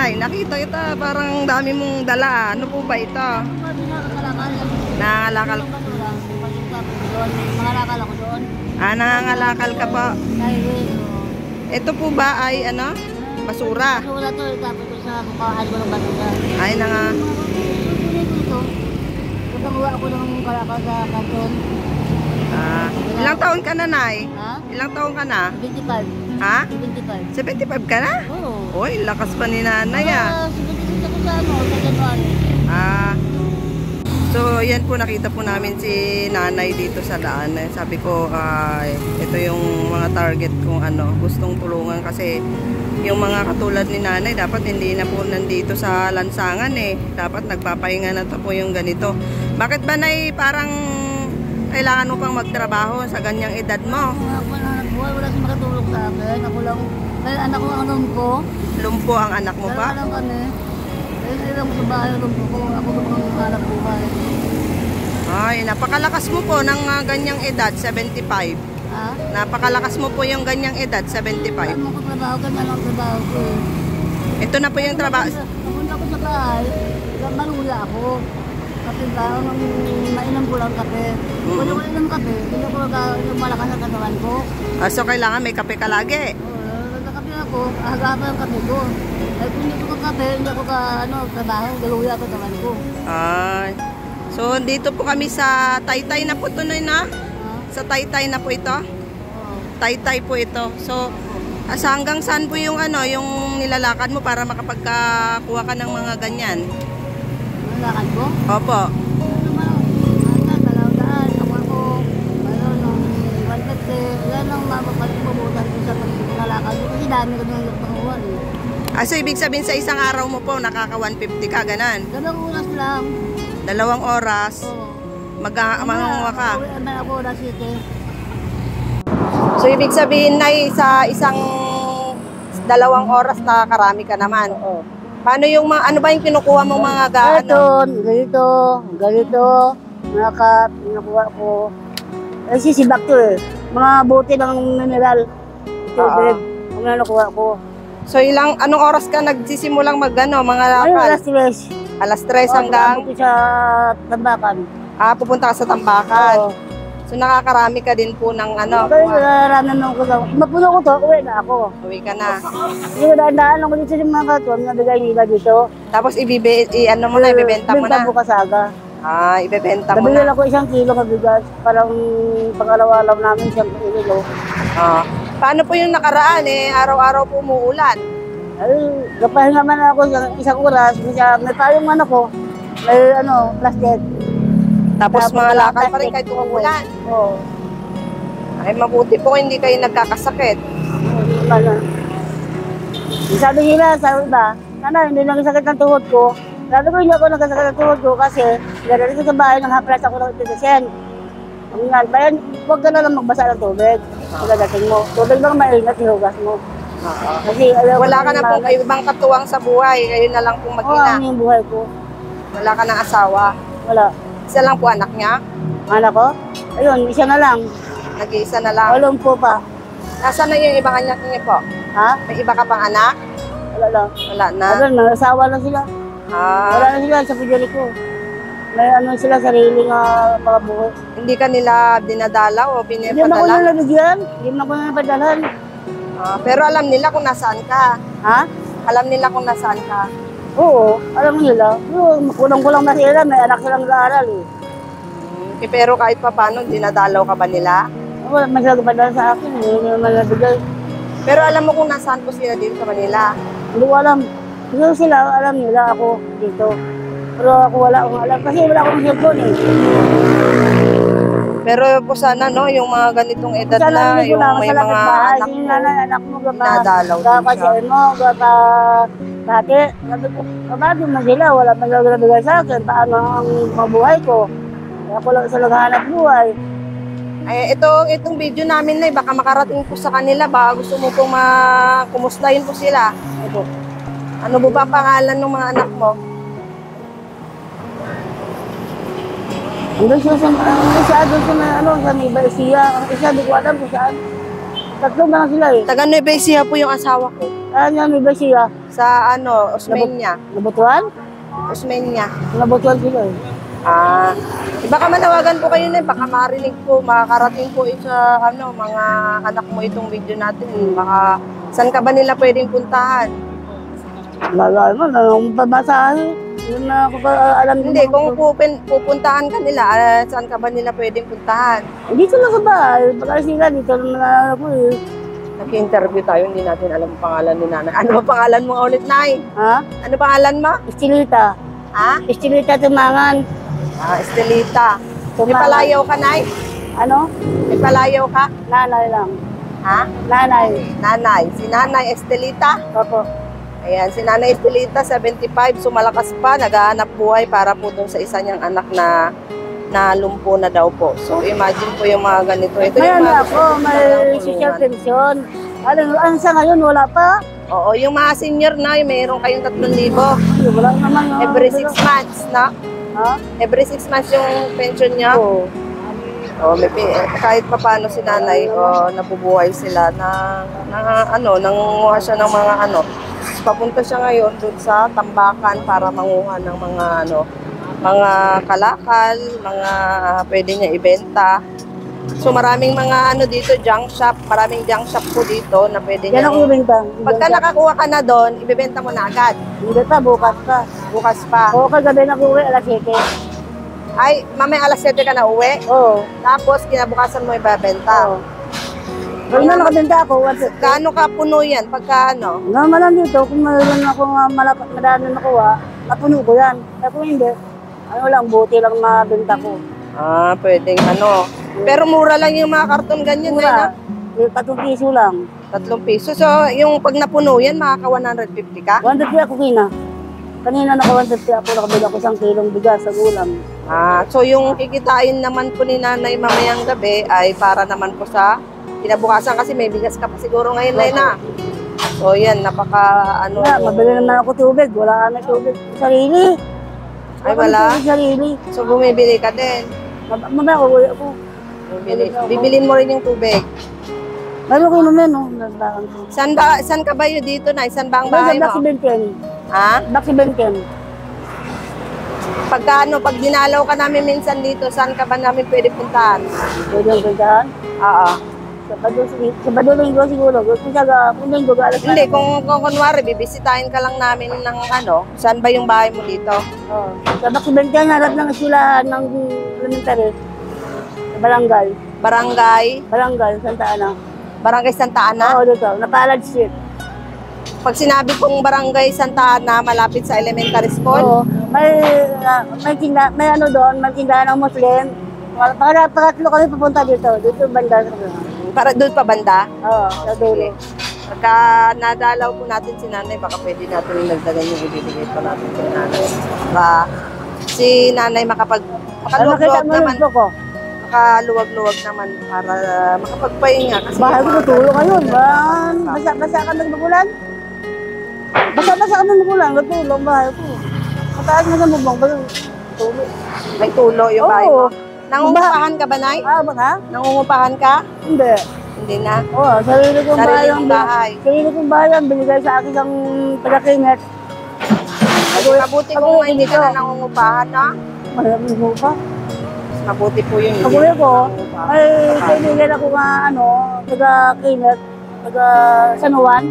Nay, nakita kita parang dami mong dala. Ano po ba ito? Nangangalakal. Nangangalakal ako doon. Nangangalakal ka po. Ito po ba ay ano? Basura? Basura to, tapos sa kukahan ko ng basura. Ay, Nagawa ako ng kalakal sa kanton. Ilang taon ka na, Nay? Ha? Ilang taon ka na? 25. Ha? 75. 75 ka na? Oo. Uy, lakas pa ni Nanay ah. 76 ako sa January. So, yan po, nakita po namin si Nanay dito sa daan. Sabi ko, ito yung mga target kung ano, gustong tulungan kasi yung mga katulad ni Nanay, dapat hindi na po nandito sa lansangan eh. Dapat nagpapahinga na to po yung ganito. Bakit ba, Nay, parang kailangan mo pang magtrabaho sa ganyang edad mo? Wala siyang makatulog sa akin. Ako lang, dahil anak ko ang lumpo. Lumpo ang anak mo ba? Dahil lang kami. Dahil lang sa bahay ang lumpo ko. Ako lang ang anak buhay. Ay, napakalakas mo po ng ganyang edad, 75. Ha? Napakalakas mo po yung ganyang edad, 75. Ano ko trabaho, ganyan ang trabaho ko. Ito na po yung trabaho. Napunta ko sa bahay, malula ako. Kasi parang mainam ko lang kape. Kung ako inom kape, hindi ko malakas ang katawan ko. So kailangan may kape ka lagi? Oo, nagkakape ako, ahagapan ang kape ko. Kung hindi ko kape, hindi ako trabaho, galuya ang katawan ko. Ay. So dito po kami sa Taytay na po ito na. Sa Taytay na po ito? Taytay po ito. So hanggang saan po yung yung nilalakad mo para makapagkakuha ka ng mga ganyan? Nilalakad ko? Opo. Kasi dami ko nang nagpanguhan eh. So ibig sabihin sa isang araw mo po nakaka 150 ka, ganan? 2 oras lang. 2 oras? Oo. Mangunguha ka? Ako oras 7. So ibig sabihin na sa isang 2 oras na karami ka naman? Oo. Paano yung ano ba yung kinukuha mong mga ganito, kinukuha ko. Kasi sibak to eh. Mga bote ng mineral. Tubig. Ang nakuha ko. So anong oras ka nagsisimulang mga lakad? Alas 3. Alas 3 hanggang? Pupunta sa Tambakan. Pupunta ka sa Tambakan. Oo. So nakakarami ka din po ng Kaya nararanan mo ko lang. Mapuno ko to, uwi na ako. Uwi ka na. Hindi ko daan lang ko dito sa mga katon, nabigay nila dito. Tapos ibebenta mo na? Benta bukas aga. Ibebenta mo Nabili na. ako 1 kilo kabigas. Parang pang-araw-araw namin 1 kilo. Paano po yung nakaraan araw-araw po umuulan? Ay, kapahinga man ako isang oras. May payong man ako. May plastic. Tapos mga lakad pa rin kahit umuulan. Oo. Ay, mabuti po hindi kayo nagkakasakit. Sabi nila, sabi ba, hindi nagkasakit ng tuhod ko. Sabi ko, hindi ako nagkasakit ng tuhod ko kasi gano'n ko sa bahay, haplas ako ng tigasin. Bayan, huwag ka na lang magbasa ng tubig. Pagkadating mo. Tubig lang maingat, ihugas mo. Kasi, wala ka na pong ibang katuwang sa buhay. Kayo na lang pong mag-ina. Oo, yung buhay ko. Wala ka ng asawa. Wala. Isa lang po anak niya? Anak ko? Ayun, isa na lang. Nag-iisa na lang. Walang po pa. Nasaan na yung ibang anak niya po? Ha? May iba ka pang anak? Wala lang. Wala na? Ayun, asawa na sila. Wala na sila sa pijali ko. May sila sarili nga mga buhay. Hindi ka nila dinadala o Hindi na ko pinapadala? nalabigyan. Hindi na ko napadalhan. Pero alam nila kung nasaan ka. Ha? Alam nila kung nasaan ka. Oo, alam nila. Kulang-kulang na sila. May anak silang nag-aaral eh. Pero kahit pa paano, dinadalaw ka ba nila? Wala man sila napadala sa akin. Hindi naman nabigay. Pero alam mo kung nasaan po sila dito sa Manila? Hindi ko alam. Siguro sila, alam nila ako dito. Pero ako wala akong alam. Kasi wala akong cellphone eh. Pero po sana, yung mga ganitong edad sana na, yung may mga anak mo, mo, mo, dinadalaw din siya. Kasi mo, dati, sabi ko, kabado mo sila, wala man lang nabigay sa akin, paano ang mabuhay ko. Ako lang sa naghahanap buhay. Ay, itong video namin na baka makarating po sa kanila, baka gusto mo pong kumustahin po sila. Ito. Ano po ba pangalan ng mga anak mo? Doon siya sa may Baisiya. Ang isa, di ko alam kung saan. 3 na sila eh. Taga Nueva Ecija po yung asawa ko. May Baisiya. Sa ano, Osmeña. Nabutuan? Osmeña. Nabutuan sila eh. Ah, baka manawagan po kayo na, baka marinig po, makakarating po sa ano, mga anak mo itong video natin. Baka, saan ka ba nila pwedeng puntahan? Wala naman, anong pabasahin? Yun na ako pa alam. Hindi, kung pupuntahan ka nila, saan ka ba nila pwedeng puntahan? Dito lang sa bahay. Pagka sila, dito naman ako eh. Nag-interview tayo, hindi natin alam ang pangalan ni Nanay. Ano ba pangalan mo ulit, Nay? Ha? Ano pangalan mo? Estelita. Ha? Estelita Tumangan. Ah, Estelita. May Tumangan. palayaw ka, Nay? Ano? May palayaw ka? Nanay lang. Ha? Nanay. Nanay. Si Nanay Estelita. Opo. Ayan, si Nanay Estelita, 75, sumalakas pa, naghahanap buhay para po dun sa isa niyang anak na lumpo na daw po. So, imagine po yung mga ganito. Ito May yung ano mga ako, may social pension. Ano sa ngayon, wala pa. Oo, yung mga senior na, yung mayroon kayong 3,000. Wala naman. Every 6 months, no? Ha? Every 6 months yung pension niya. Oo. Oh, kahit pa paano si Nanay, nabubuhay sila nangunguha siya ng mga papunta siya ngayon doon sa tambakan para manguha ng mga kalakal, mga pwede niya ibenta. So maraming mga dito, junk shop, maraming junk shop po dito na pwede niya. Yan ang ibenta. Pagka nakakuha ka na doon, ibebenta mo na agad. Hindi pa, bukas pa. Bukas pa. Oo, kagabi na uwi, alas 7. Ay, mamaya alas 7 ka na uwi. Oo. Tapos kinabukasan mo ibebenta. Oo. Pag na nakabenta ako, Gaano ka puno yan? Pagka normal lang dito, kung mayroon ako madami nakuha, napuno ko yan. Kaya kung hindi, ano lang, buti lang mabenta ko. Ah, pwedeng Pero mura lang yung mga karton ganyan. Mura, 3 piso lang. 3 piso. So, yung pag napuno yan, makaka 150 ka? 150 ako kina. Kanina naka 150 ako, nakabila ko 1 kilong bigas sa gulang. Ah, so yung kikitain naman po ni Nanay mamayang gabi ay para naman po sa kinabukasan kasi may bigas ka pa siguro ngayon na. So yan, Mabili naman ako tubig, wala na tubig. Sarili. Ay, wala? Sarili. So bumibili ka din. Mamaya uwi ako. Bibilin mo rin yung tubig. Meron ko naman, no? Saan ka ba yun dito na? Saan ba ang bahay mo? Baksi Benten. Ha? Baksi Benten. Pag dinalaw ka namin minsan dito, saan ka ba namin pwede puntahan? Pwede ang puntahan? Oo. Sabado Linggo siguro. Kung Linggo, alas na. Hindi, kung kunwari, bibisitahin ka lang namin ng saan ba yung bahay mo dito? Oo. Sa Baksi Benten, harap ng eskwelahan ng elementary. Sa Barangay. Barangay, Santa Ana. Barangay Santa Ana? Oo, dito. Napalad Street. Pag sinabi kong Barangay Santa Ana, malapit sa elementary school? Oo. May tindahan, may doon, may tindahan ng Muslim. Pangatlo kami papunta dito. Dito banda. Para doon pa banda? Oo, sa dulo. Pagka nadalaw po natin si Nanay, baka pwede natin yung nagdagan yung ibibigay pa natin kay Nanay. Si Nanay makaluwag-luwag naman. Makaluwag-luwag naman para makapagpahinga. Kasi bahay ko natulog ngayon. Basa ka nagmagulan? Basa ka nagmagulan. Natulog bahay ko. Mataas na sa mubang ba yung tulo? May tulo yung bahay mo? Nangungupahan ka ba, Nay? Ha? Nangungupahan ka? Hindi. Hindi na? Oo, sarili kong bahay. Sarili kong bahay ang binigay sa akin ng taga-kinet. Mabuti kung hindi ka na nangungupahan, ha? Maraming mo pa. Mabuti po yun. Mabuti ko, ay kaibigan ako nga taga-kinet, taga-San Juan.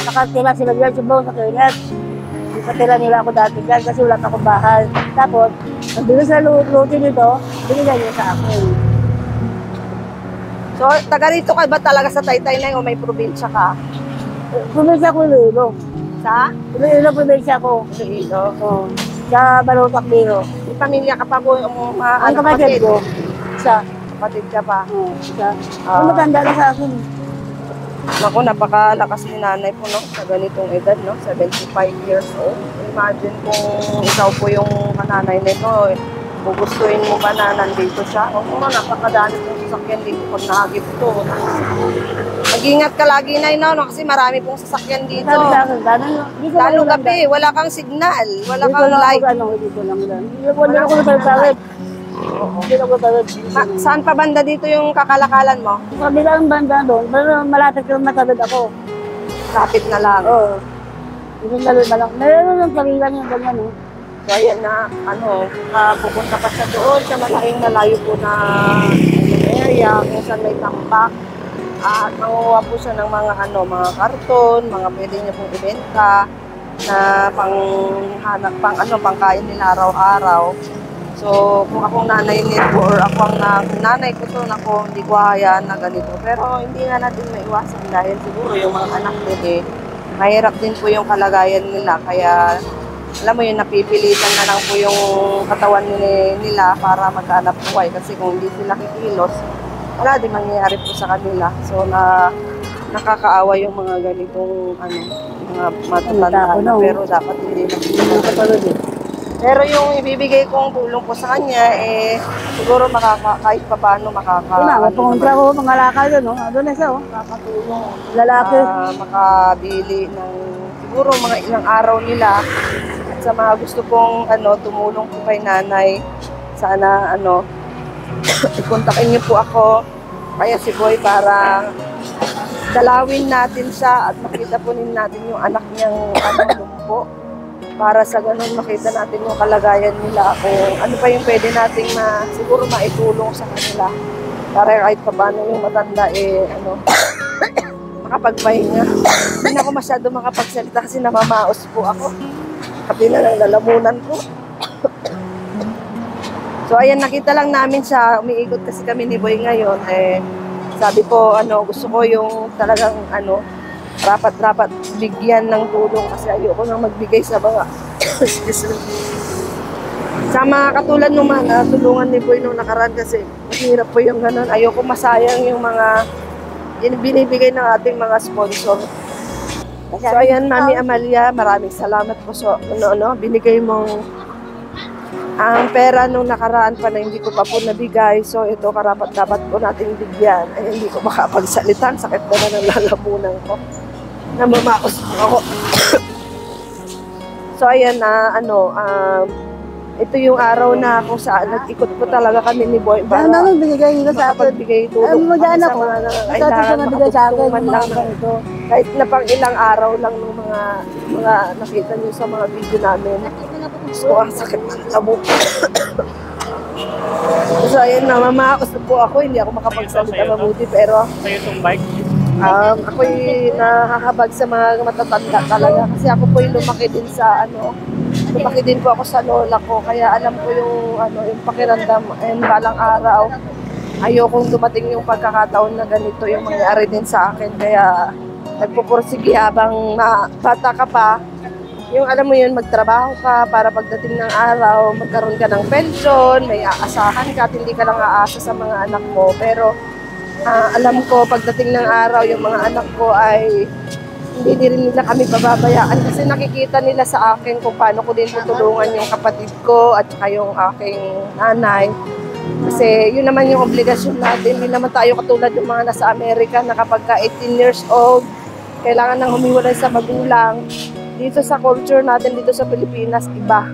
Nakatira sila dyan, subaw sa kinet. Nakatira nila ako dati dyan kasi wala pa akong bahay. Tapos, nabili sa luti dito, binigay niya sa akin. So, taga rito ka ba talaga sa Taytay na o may probinsya ka? Probinsya ko Iloilo. Sa? Iloilo probinsya ko. Iloilo? Oo. Sa Balutak Biro. May pamilya ka pa po yung ang kapatid ko. Isa. Kapatid ka pa? Oo, isa. Ang matanda na sa akin. Naku, napakalakas ni Nanay po, no? Sa ganitong edad, no? 75 years old. Imagine kung ikaw po yung nanay nito, gugustuhin mo ba na nandito siya? Oo, napakadami pong sasakyan dito pag nahagip to. Mag-ingat ka lagi, Nay, no? Kasi marami pong sasakyan dito. Sabi sa akin, lalo gabi, wala kang signal, wala kang light. Dito lang lang. Wala ako nagtawid. Dito ako nagtawid. Saan pa banda dito yung kakalakalan mo? Sa bilang banda doon, pero malapit yung matawid ako. Kapit na lang. Oo. Isang galon na lang. Meron ng kalilan yung ganyan eh. So, ayan na, pupunta pa siya doon sa malayo po na area kung saan may tambak. At nanguha po siya ng mga mga karton, mga pwede niya pong ibenta na pangkain nila araw-araw. So, kung akong nanay nito or ako ang nanay ko to, hindi ko hayaan na ganito. Pero hindi nga natin maiwasan dahil siguro yung mga anak nila mahirap din po yung kalagayan nila. Kaya, alam mo yun, napipilitan na lang po yung katawan nila para maghanap buhay. Kasi kung hindi sila kikilos, wala din mangyayari po sa kanila. So, nakakaawa yung mga ganitong, mga matatanda na, pero dapat hindi magpapalod eh. Pero yung ibibigay kong tulong po sa kanya, siguro kahit pa paano Pumunta ko, mga lakal yun, no? Doon na siya, oh. makakatulong. Lalaki. Makabili ng siguro mga ilang araw nila. At sa mga gusto pong tumulong po kay nanay, sana ikontakin niyo po ako, kaya si Boy, para dalawin natin siya at makita po natin yung anak niyang lumpo. Para sa ganun makita natin yung kalagayan nila, kung ano pa yung pwede nating siguro maitulong sa kanila. Para kahit pa paano yung matanda makapagpahinga. Hindi na ako masyado makapagsalita kasi namamaos po ako. Kapi na ng lalamunan ko. So ayan, nakita lang namin siya, umiikot kasi kami ni Boy ngayon. Sabi ko, gusto ko yung talagang rapat-rapat bigyan ng tulong kasi ayoko nang magbigay sa mga sa mga katulad nung mga tulungan ni Boy nung nakaraan kasi mahirap po yung ganun. Ayoko masayang yung mga binibigay ng ating mga sponsor. So ayan, Mami Amalia, maraming salamat po sa binigay mong ang pera nung nakaraan pa na hindi ko pa po nabigay. So ito, karapat-dapat po natin bigyan. Ay, hindi ko makapagsalita. Sakit na ng lalamunan ko. Namamaos po ako. So ayan na, ito yung araw na kung saan nag-ikot po talaga kami ni Boy para bigay nila sa akin. Magbigay tulong Magdaan ako. Kailangan makapagtulungan lang. Kahit na pang ilang araw lang ng mga nakita niyo sa mga video namin. So, ang sakit ng labo. So, ayun na, mamakaos po ako. Hindi ako makapagsalita mabuti, pero sa'yo itong bike? ako'y nakakabag sa mga matatanda talaga. Kasi ako po'y lumaki din sa lumaki din po ako sa lola ko. Kaya alam ko yung pakiramdam. And balang araw, ayokong dumating yung pagkakataon na ganito yung mangyari din sa akin. Kaya nagpupursige habang bata ka pa. Yung alam mo yun, magtrabaho ka para pagdating ng araw, magkaroon ka ng pensyon, may aasahan ka at hindi ka lang aasa sa mga anak mo. Pero alam ko, pagdating ng araw, yung mga anak ko ay hindi rin nila kami pababayaan kasi nakikita nila sa akin kung paano ko din tutulungan yung kapatid ko at saka yung aking nanay. Kasi yun naman yung obligasyon natin. Hindi naman tayo katulad yung mga nasa Amerika na kapag ka 18 years old, kailangan nang humiwalay sa magulang. Dito sa culture natin, dito sa Pilipinas, iba.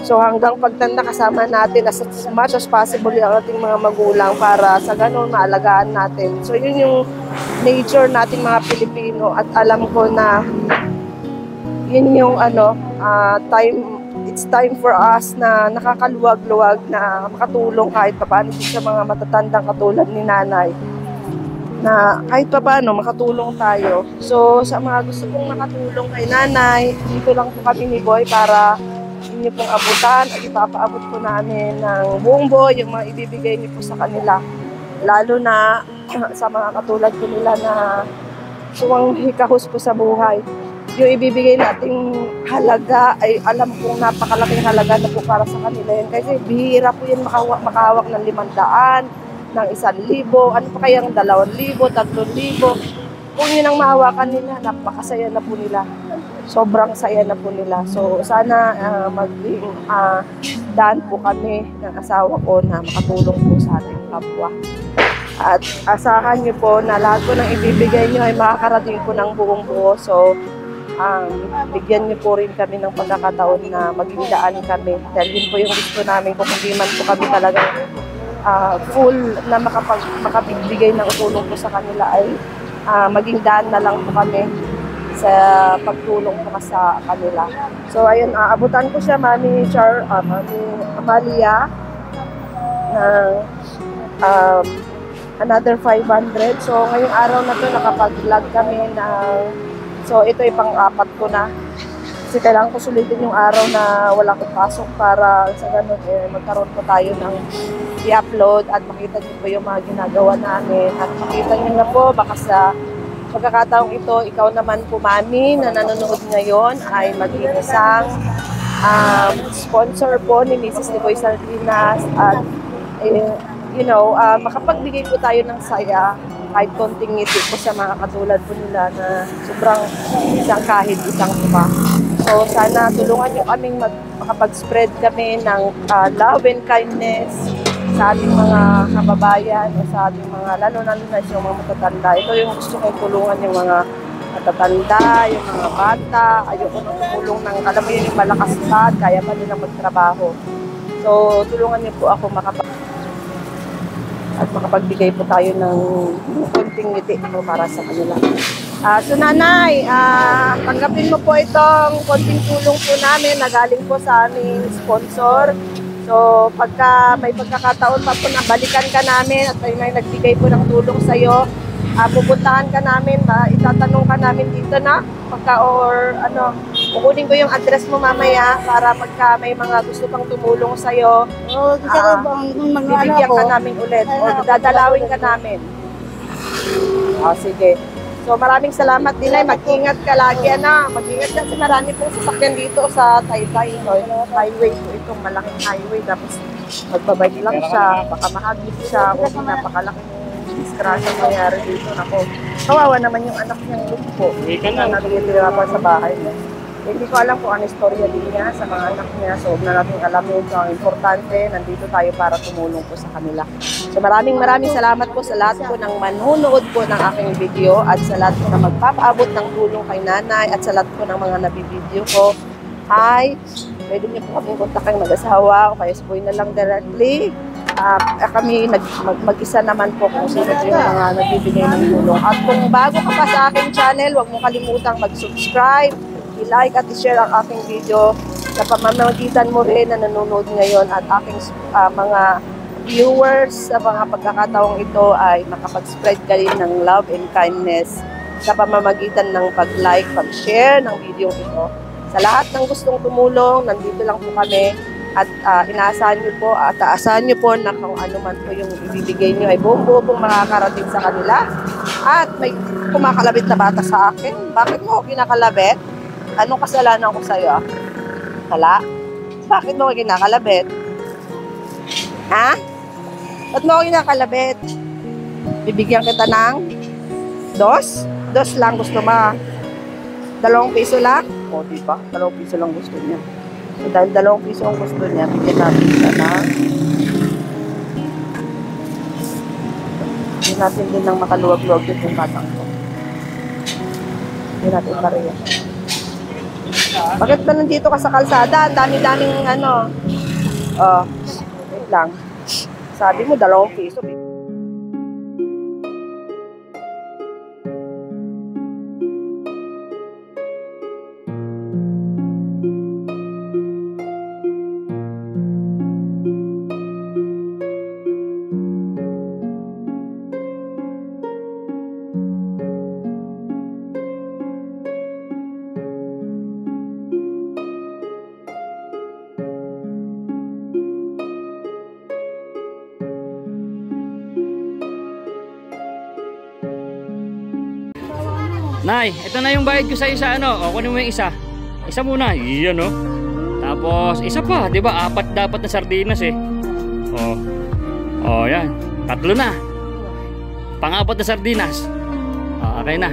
So hanggang pagtanda kasama natin as much as possible yung ating mga magulang para sa ganun maalagaan natin. So yun yung nature nating mga Pilipino at alam ko na yun yung it's time for us na nakakaluwag-luwag na makatulong kahit paano sa mga matatandang katulad ni nanay. Na kahit pa paano makatulong tayo. So sa mga gusto pong makatulong kay nanay, dito lang po kami ni Boy para inyo pong abutan at ipapaabot po namin ng buong buo yung mga ibibigay niyo po sa kanila. Lalo na sa mga katulad ko nila na suwang hikahos po sa buhay. Yung ibibigay nating halaga ay alam kong napakalaking halaga na po para sa kanila yan. Kasi bihira po yan makahawak ng 500, ng 1,000, ano pa kayang 2,000, 3,000. Kung yun ang mahawakan nila, napakasaya na po nila. Sobrang saya na po nila. So sana maging daan po kami ng asawa ko na makatulong po sa ating kapwa. At asahan niyo po na lahat po ng ibibigay niyo ay makakarating po ng buong buo. So bigyan niyo po rin kami ng pagkakataon na maging daan kami. Dahil yun po yung gusto namin kung hindi man po kami talagang full na makapagbigay ng tulong po sa kanila ay maging daan na lang po kami sa pagtulong ko sa kanila. So ayun, aabutan ko siya, Mami Amalia, ng another 500. So ngayong araw na to nakapag-vlog kami so ito yung pang-apat ko na. Kasi kailangan ko sulitin yung araw na wala akong pasok para sa ganun magkaroon po tayo ng i-upload at makita niyo po yung mga ginagawa namin. At makita niyo na po, baka sa pagkakataong ito, ikaw naman po, Mami, na nanonood ngayon ay maging isang sponsor po ni Mrs. Nicoy Sardinas at makapagbigay po tayo ng saya kahit konting ngiti po sa mga katulad po nila na sobrang kahit isang pa. So sana tulungan niyo kaming makapag-spread kami ng love and kindness sa ating mga kababayan o sa ating mga lalo na yung mga matatanda. Ito yung gusto kong tulungan yung mga matatanda, yung mga bata. Ayoko nang tumulong ng, alam mo yun, yung malakas pa, kaya pa nilang magtrabaho. So tulungan niyo po ako makapagbigay po tayo ng konting ngiti po para sa kanila. So Nanay, tanggapin mo po itong konting tulong po namin na galing po sa aming sponsor. So pagka may pagkakataon pa po na balikan ka namin at may nagbigay po ng tulong sa iyo, pupuntahan ka namin, itatanong ka namin dito na kukunin ko yung address mo mamaya para pagka may mga gusto pang tumulong sa iyo, bibigyan ka namin ulit o dadalawin ka namin. Sige. So maraming salamat din ay mag-ingat ka lagi mag-ingat kasi marami pong sasakyan dito sa Taytay, highway po itong malaking highway, tapos magbabike lang siya, baka mahagis siya o napakalaking disgrasya nangyari dito. Nako, kawawa naman yung anak niyang lumpo na nagtitira pa sa bahay niya. Hindi ko alam kung ano istorya din niya sa mga anak niya. So, huwag na natin alamin kung ang importante. Nandito tayo para tumulong po sa kanila. So, maraming salamat po sa lahat po ng manunood po ng aking video at sa lahat po na magpapaabot ng tulong kay Nanay at sa lahat po ng mga nabibideo ko. Pwede niyo po kaming kontakin mag-asawa o kaya sabuhin na lang directly. Kami mag-isa naman po kung sino yung mga nagbibigay ng tulong. At kung bago ka pa sa aking channel, huwag mo kalimutang mag-subscribe, i-like at i-share ang aking video sa pamamagitan mo rin na nanonood ngayon at aking mga viewers sa mga pagkakataong ito ay makapag-spread ka rin ng love and kindness sa pamamagitan ng pag-like, pag-share ng video ito. Sa lahat ng gustong tumulong, nandito lang po kami at inaasahan nyo po at aasahan nyo po na kung ano man po yung ibibigay nyo ay buong makakarating sa kanila. At may kumakalabit na bata sa akin. Bakit mo ako kinakalabit? Anong kasalanan ko sa'yo? Kala? Bakit mo ako kinakalabit? Ha? Ba't mo ako kinakalabit? Bibigyan kita ng dos? Dos lang gusto mo. 2 piso lang? O, diba? 2 piso lang gusto niya. So, dahil 2 piso ang gusto niya, bigyan natin siya ng bigyan natin din ng makaluwag-luwag dito yung batang ko. Bigyan natin pareha. Bakit ba nandito ka sa kalsada? Ang dami-daming wait lang. Sabi mo 2 piso. Nay, ito na yung bayad ko sa isa, O, kunin mo yung isa. Isa muna. Iyan, Tapos, isa pa, di ba? 4 dapat na sardinas, yan. 3 na. Pang-4 na sardinas. Okay na.